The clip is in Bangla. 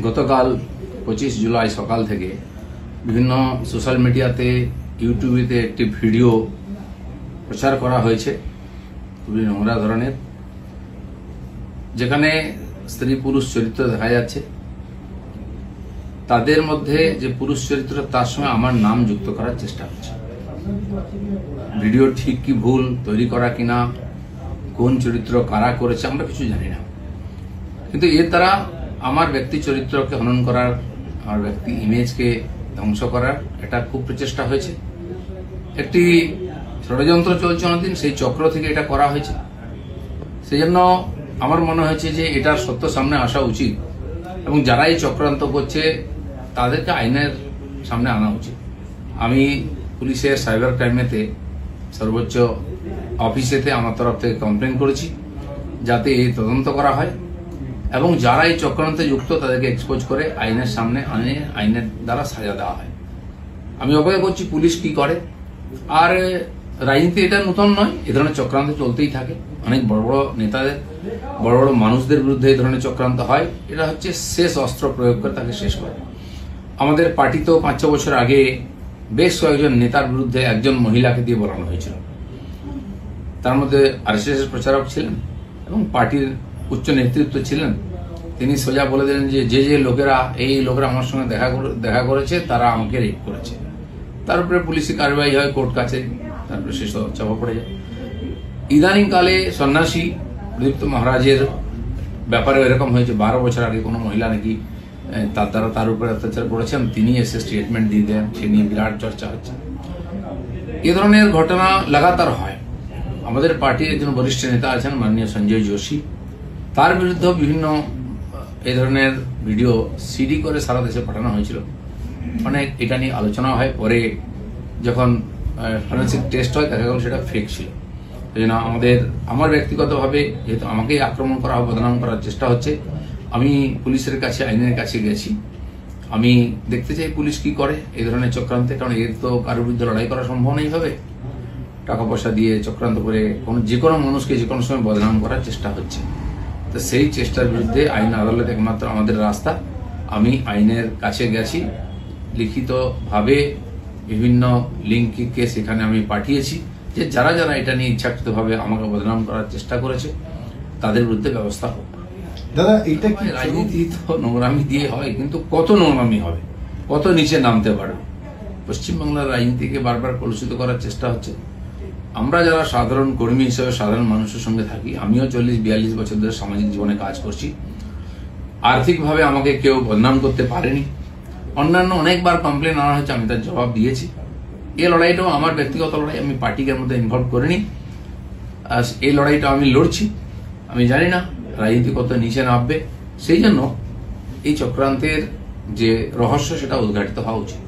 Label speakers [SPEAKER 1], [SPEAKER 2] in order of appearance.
[SPEAKER 1] গতকাল 25 জুলাই সকাল থেকে বিভিন্ন সোশ্যাল মিডিয়াতে ইউটিউবেতে একটি ভিডিও প্রচার করা হয়েছে খুবই নোংরা ধরনের, যেখানে স্ত্রী পুরুষ চরিত্র দেখা যাচ্ছে। তাদের মধ্যে যে পুরুষ চরিত্র তার সঙ্গে আমার নাম যুক্ত করার চেষ্টা হচ্ছে। ভিডিও ঠিক কি ভুল তৈরি করা কিনা, কোন চরিত্র কারা করেছে আমরা কিছু জানি না, কিন্তু এর দ্বারা আমার ব্যক্তি চরিত্রকে হনন করার, আমার ব্যক্তি ইমেজকে ধ্বংস করার এটা খুব প্রচেষ্টা হয়েছে। একটি ষড়যন্ত্র চলছে অনেকদিন, সেই চক্র থেকে এটা করা হয়েছে। সেই জন্য আমার মনে হয়েছে যে এটার সত্য সামনে আসা উচিত এবং যারা এই চক্রান্ত করছে তাদেরকে আইনের সামনে আনা উচিত। আমি পুলিশের সাইবার ক্রাইমেতে সর্বোচ্চ অফিসেতে আমার তরফ থেকে কমপ্লেন করেছি যাতে এই তদন্ত করা হয় এবং যারা এই চক্রান্তে যুক্ত তাদেরকে এক্সপোজ করে আইনের সামনে আনে, আইনের দ্বারা সাজা দেওয়া হয়। আমি অপেক্ষা করছি পুলিশ কি করে। আর রাজনীতি এটা নতুন নয়, এ ধরনের চক্রান্ত চলতেই থাকে। অনেক বড় বড় নেতাদের, বড় বড় মানুষদের বিরুদ্ধে এই ধরনের চক্রান্ত হয়। এটা হচ্ছে শেষ অস্ত্র প্রয়োগ করে তাকে শেষ করে। আমাদের পার্টিতেও 5-6 বছর আগে বেশ কয়েকজন নেতার বিরুদ্ধে একজন মহিলাকে দিয়ে বলানো হয়েছিল। তার মধ্যে আরএসএস প্রচারক ছিলেন এবং পার্টির উচ্চ নেতৃত্ব ছিলেন। তিনি সোজা বলে দিলেন যে যে লোকেরা এই লোকেরা আমার সঙ্গে দেখা করেছে তারা আমাকে রেপ করেছে। তার উপরে পুলিশি কার্যবাহী হয়, কোর্ট কাছে, তারপরে শেষ চাপা পড়ে যায়। ইদানিং কালে সন্ন্যাসী প্রদীপ্ত মহারাজের ব্যাপারে এরকম হয়েছে। 12 বছর আগে কোনো মহিলা নাকি তার দ্বারা তার উপরে অত্যাচার করেছেন, তিনি এসে স্টেটমেন্ট দিয়ে দেন, সে নিয়ে বিরাট চর্চা হচ্ছে। এ ধরনের ঘটনা লাগাতার হয়। আমাদের পার্টির একজন বরিষ্ঠ নেতা আছেন মাননীয় সঞ্জয় যোশী, তার বিরুদ্ধে বিভিন্ন এই ধরনের ভিডিও সিডি করে সারা দেশে পাঠানো হয়েছিল। অনেক এটা নিয়ে আলোচনা হয়, পরে যখন ফরেন্সিক টেস্ট হয় দেখা গেল সেটা ফেক ছিল। এই জন্য আমার ব্যক্তিগতভাবে যেহেতু আমাকেই আক্রমণ করা হবে, বদনাম করার চেষ্টা হচ্ছে, আমি পুলিশের কাছে, আইনের কাছে গেছি। আমি দেখতে চাই পুলিশ কি করে এই ধরনের চক্রান্তে, কারণ এর তো কারোর বিরুদ্ধে লড়াই করা সম্ভব নেই ভাবে। টাকা পয়সা দিয়ে চক্রান্ত করে যে কোনো মানুষকে যে কোনো সময় বদনাম করার চেষ্টা হচ্ছে। তো সেই চেষ্টার বিরুদ্ধে আইন আদালত একমাত্র আমাদের রাস্তা। আমি আইনের কাছে গেছি, লিখিতভাবে বিভিন্ন লিঙ্ককে সেখানে আমি পাঠিয়েছি যে যারা যারা এটা নিয়ে ইচ্ছাকৃতভাবে আমাকে বদনাম করার চেষ্টা করেছে তাদের বিরুদ্ধে ব্যবস্থা হোক।
[SPEAKER 2] দাদা, এটা কি
[SPEAKER 1] রাজনীতি তো নোংরামি দিয়ে হয়, কিন্তু কত নোংরামি হবে, কত নিচে নামতে পারে। পশ্চিমবাংলার রাজনীতিকে বারবার কলুষিত করার চেষ্টা হচ্ছে। আমরা যারা সাধারণ কর্মী হিসেবে সাধারণ মানুষের সঙ্গে থাকি, আমিও 40-42 বছর ধরে সামাজিক জীবনে কাজ করছি। আর্থিকভাবে আমাকে কেউ বদনাম করতে পারেনি। অন্যান্য অনেকবার কমপ্লেন আনা হয়েছে, আমি তার জবাব দিয়েছি। এই লড়াইটাও আমার ব্যক্তিগত লড়াই, আমি পার্টিকে মধ্যে ইনভলভ করিনি। এই লড়াইটা আমি লড়ছি। আমি জানি না রাজনীতি কত নিচে নামবে, সেই জন্য এই চক্রান্তের যে রহস্য সেটা উদ্ঘাটিত হওয়া উচিত।